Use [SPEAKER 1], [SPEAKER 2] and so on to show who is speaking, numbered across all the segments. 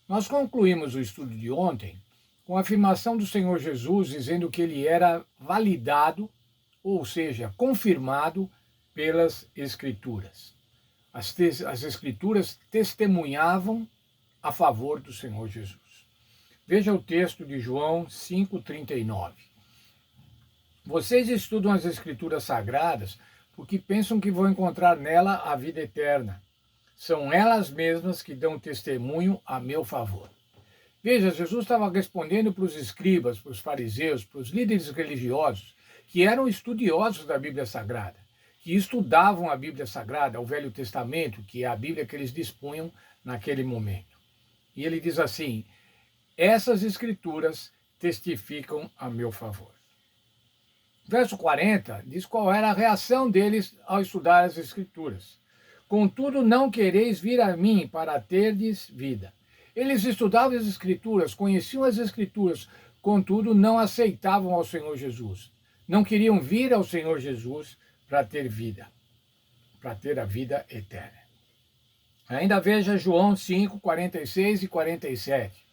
[SPEAKER 1] Nós concluímos o estudo de ontem com a afirmação do Senhor Jesus dizendo que ele era validado, ou seja, confirmado pelas Escrituras. As Escrituras testemunhavam a favor do Senhor Jesus. Veja o texto de João 5,39. Vocês estudam as Escrituras Sagradas porque pensam que vão encontrar nela a vida eterna. São elas mesmas que dão testemunho a meu favor. Veja, Jesus estava respondendo para os escribas, para os fariseus, para os líderes religiosos, que eram estudiosos da Bíblia Sagrada, que estudavam a Bíblia Sagrada, o Velho Testamento, que é a Bíblia que eles dispunham naquele momento. E ele diz assim: essas escrituras testificam a meu favor. Verso 40 diz qual era a reação deles ao estudar as escrituras. Contudo, não quereis vir a mim para terdes vida. Eles estudavam as Escrituras, conheciam as Escrituras, contudo, não aceitavam ao Senhor Jesus. Não queriam vir ao Senhor Jesus para ter vida, para ter a vida eterna. Ainda veja João 5, 46 e 47.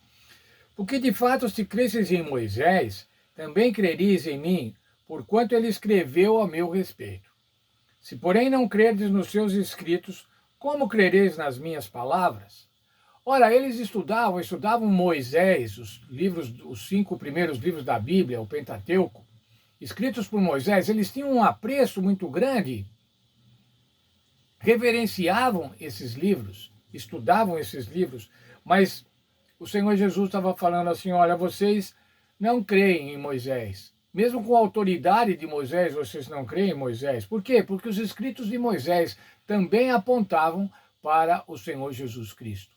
[SPEAKER 1] Porque de fato, se cresceis em Moisés, também crereis em mim, porquanto ele escreveu a meu respeito. Se, porém, não crerdes nos seus escritos, como crereis nas minhas palavras? Ora, eles estudavam Moisés, os 5 primeiros livros da Bíblia, o Pentateuco, escritos por Moisés. Eles tinham um apreço muito grande, reverenciavam esses livros, estudavam esses livros, mas o Senhor Jesus estava falando assim: olha, vocês não creem em Moisés. Mesmo com a autoridade de Moisés, vocês não creem em Moisés. Por quê? Porque os escritos de Moisés também apontavam para o Senhor Jesus Cristo.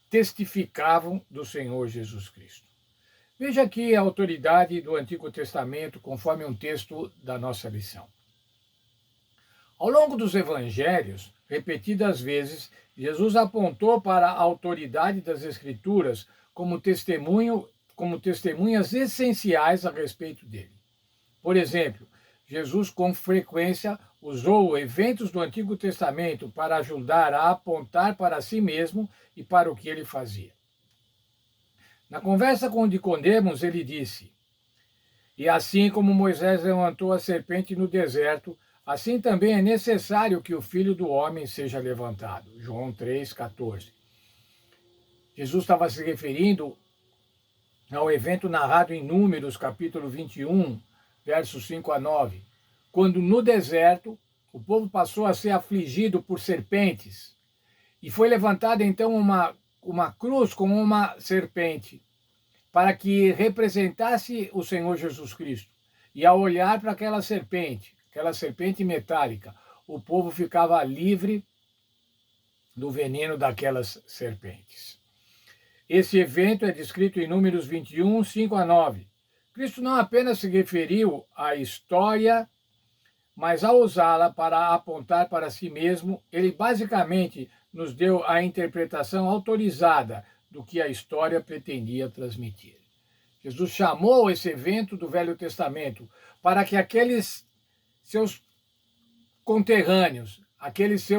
[SPEAKER 1] Testificavam do Senhor Jesus Cristo. Veja aqui a autoridade do Antigo Testamento, conforme um texto da nossa lição. Ao longo dos evangelhos, repetidas vezes, Jesus apontou para a autoridade das Escrituras como testemunhas essenciais a respeito dele. Por exemplo, Jesus com frequência usou eventos do Antigo Testamento para ajudar a apontar para si mesmo e para o que ele fazia. Na conversa com Nicodemos, ele disse: e assim como Moisés levantou a serpente no deserto, assim também é necessário que o Filho do Homem seja levantado. João 3,14. Jesus estava se referindo ao evento narrado em Números, capítulo 21, versos 5 a 9, quando no deserto o povo passou a ser afligido por serpentes, e foi levantada então uma cruz com uma serpente, para que representasse o Senhor Jesus Cristo. E ao olhar para aquela serpente metálica, o povo ficava livre do veneno daquelas serpentes. Esse evento é descrito em Números 21, 5 a 9. Cristo não apenas se referiu à história, mas ao usá-la para apontar para si mesmo, ele basicamente nos deu a interpretação autorizada do que a história pretendia transmitir. Jesus chamou esse evento do Velho Testamento para que aqueles seus conterrâneos, aqueles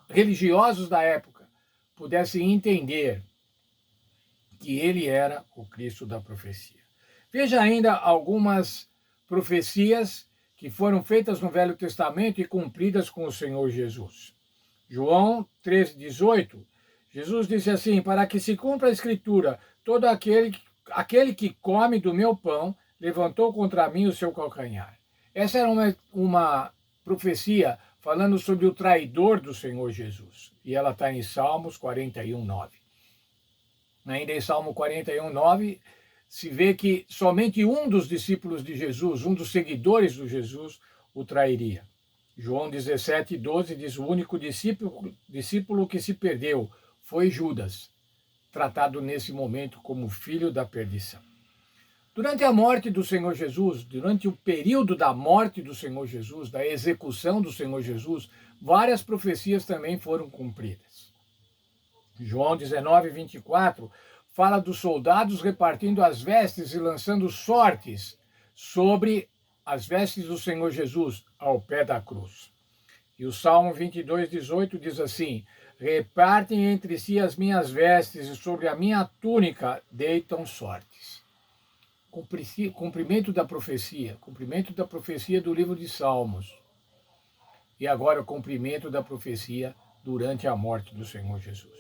[SPEAKER 1] religiosos da época, pudessem entender que ele era o Cristo da profecia. Veja ainda algumas profecias que foram feitas no Velho Testamento e cumpridas com o Senhor Jesus. João 13,18, Jesus disse assim: para que se cumpra a Escritura, todo aquele que come do meu pão levantou contra mim o seu calcanhar. Essa era uma profecia falando sobre o traidor do Senhor Jesus. E ela está em Salmos 41, 9. Ainda em Salmo 41, 9, se vê que somente um dos discípulos de Jesus, um dos seguidores de Jesus, o trairia. João 17, 12 diz: o único discípulo que se perdeu foi Judas, tratado nesse momento como filho da perdição. Durante a morte do Senhor Jesus, durante o período da morte do Senhor Jesus, da execução do Senhor Jesus, várias profecias também foram cumpridas. João 19, 24 fala dos soldados repartindo as vestes e lançando sortes sobre as vestes do Senhor Jesus ao pé da cruz. E o Salmo 22, 18 diz assim: repartem entre si as minhas vestes e sobre a minha túnica deitam sortes. Cumprimento da profecia do livro de Salmos. E agora o cumprimento da profecia durante a morte do Senhor Jesus.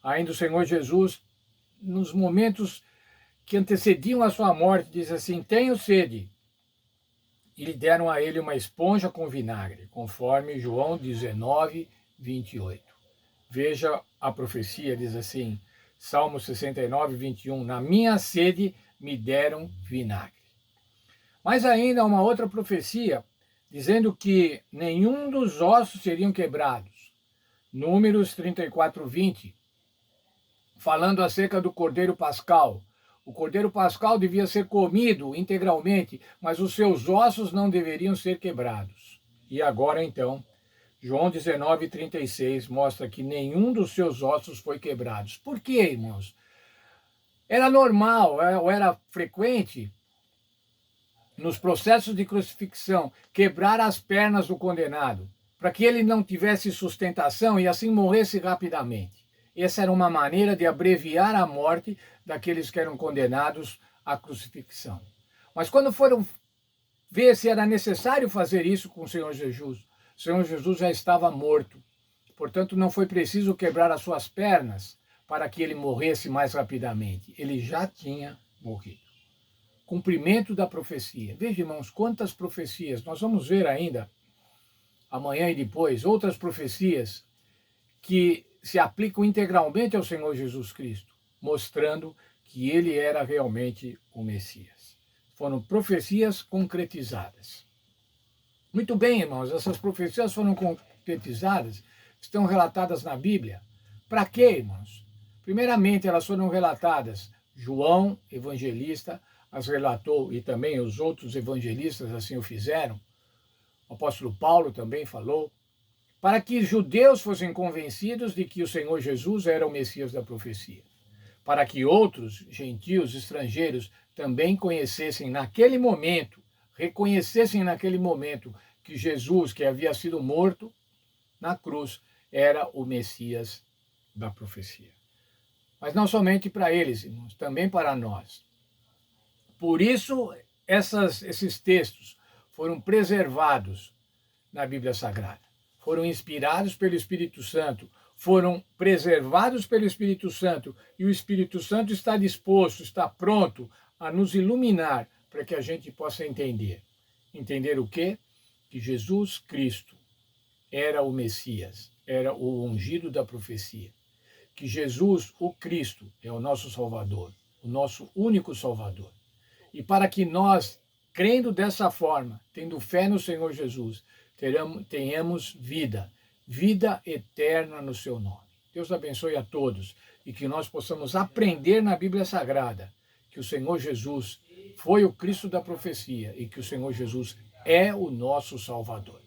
[SPEAKER 1] Ainda o Senhor Jesus, nos momentos que antecediam a sua morte, diz assim: tenho sede. E lhe deram a ele uma esponja com vinagre, conforme João 19, 28. Veja a profecia, diz assim, Salmo 69, 21. Na minha sede me deram vinagre. Mas ainda há uma outra profecia, dizendo que nenhum dos ossos seriam quebrados. Números 34, 20. Falando acerca do Cordeiro Pascal. O Cordeiro Pascal devia ser comido integralmente, mas os seus ossos não deveriam ser quebrados. E agora, então, João 19, 36 mostra que nenhum dos seus ossos foi quebrado. Por quê, irmãos? Era normal, ou era frequente, nos processos de crucifixão, quebrar as pernas do condenado, para que ele não tivesse sustentação e assim morresse rapidamente. Essa era uma maneira de abreviar a morte daqueles que eram condenados à crucifixão. Mas quando foram ver se era necessário fazer isso com o Senhor Jesus já estava morto. Portanto, não foi preciso quebrar as suas pernas para que ele morresse mais rapidamente. Ele já tinha morrido. Cumprimento da profecia. Veja, irmãos, quantas profecias. Nós vamos ver ainda, amanhã e depois, outras profecias que se aplicam integralmente ao Senhor Jesus Cristo, mostrando que ele era realmente o Messias. Foram profecias concretizadas. Muito bem, irmãos, essas profecias foram concretizadas, estão relatadas na Bíblia. Para quê, irmãos? Primeiramente, elas foram relatadas. João, evangelista, as relatou e também os outros evangelistas assim o fizeram. O apóstolo Paulo também falou. Para que judeus fossem convencidos de que o Senhor Jesus era o Messias da profecia. Para que outros gentios, estrangeiros, também conhecessem naquele momento, reconhecessem naquele momento que Jesus, que havia sido morto na cruz, era o Messias da profecia. Mas não somente para eles, irmãos, também para nós. Por isso, esses textos foram preservados na Bíblia Sagrada. Foram inspirados pelo Espírito Santo, foram preservados pelo Espírito Santo, e o Espírito Santo está disposto, está pronto a nos iluminar para que a gente possa entender. Entender o quê? Que Jesus Cristo era o Messias, era o ungido da profecia. Que Jesus, o Cristo, é o nosso Salvador, o nosso único Salvador. E para que nós, crendo dessa forma, tendo fé no Senhor Jesus, tenhamos vida eterna no seu nome. Deus abençoe a todos e que nós possamos aprender na Bíblia Sagrada que o Senhor Jesus foi o Cristo da profecia e que o Senhor Jesus é o nosso Salvador.